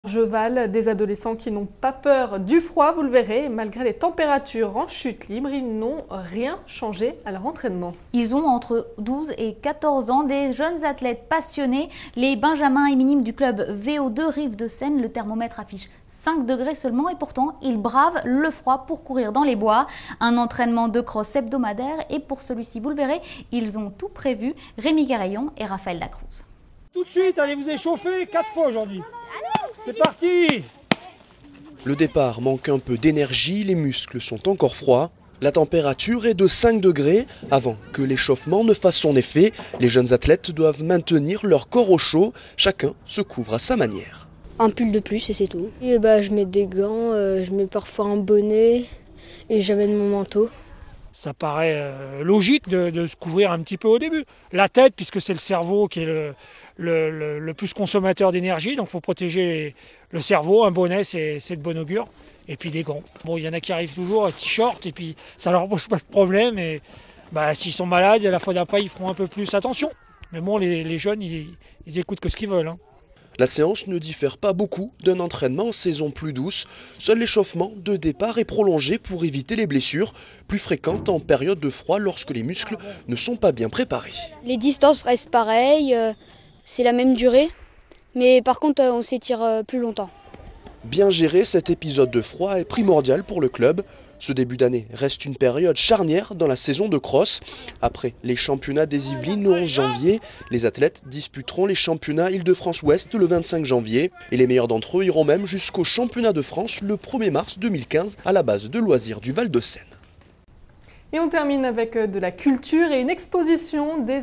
Cheval, des adolescents qui n'ont pas peur du froid, vous le verrez, malgré les températures en chute libre, ils n'ont rien changé à leur entraînement. Ils ont entre 12 et 14 ans, des jeunes athlètes passionnés, les benjamins et minimes du club VO2 Rive de Seine. Le thermomètre affiche 5 degrés seulement et pourtant ils bravent le froid pour courir dans les bois. Un entraînement de cross hebdomadaire et pour celui-ci, vous le verrez, ils ont tout prévu. Rémi Garaillon et Raphaël Lacruz. Tout de suite, allez vous échauffer 4 fois aujourd'hui. C'est parti! Le départ manque un peu d'énergie, les muscles sont encore froids. La température est de 5 degrés. Avant que l'échauffement ne fasse son effet, les jeunes athlètes doivent maintenir leur corps au chaud. Chacun se couvre à sa manière. Un pull de plus et c'est tout. Et je mets des gants, je mets parfois un bonnet et j'amène mon manteau. Ça paraît logique de se couvrir un petit peu au début. La tête, puisque c'est le cerveau qui est le plus consommateur d'énergie, donc il faut protéger le cerveau. Un bonnet, c'est de bon augure. Et puis des gants. Bon, il y en a qui arrivent toujours, un t-shirt, et puis ça leur pose pas de problème. Et s'ils sont malades, la fois d'après, ils feront un peu plus attention. Mais bon, les jeunes, ils écoutent que ce qu'ils veulent. Hein. La séance ne diffère pas beaucoup d'un entraînement en saison plus douce. Seul l'échauffement de départ est prolongé pour éviter les blessures, plus fréquentes en période de froid lorsque les muscles ne sont pas bien préparés. Les distances restent pareilles, c'est la même durée, mais par contre on s'étire plus longtemps. Bien gérer cet épisode de froid est primordial pour le club. Ce début d'année reste une période charnière dans la saison de cross. Après les championnats des Yvelines le 11 janvier, les athlètes disputeront les championnats Île-de-France-Ouest le 25 janvier. Et les meilleurs d'entre eux iront même jusqu'au championnat de France le 1er mars 2015 à la base de loisirs du Val de Seine. Et on termine avec de la culture et une exposition des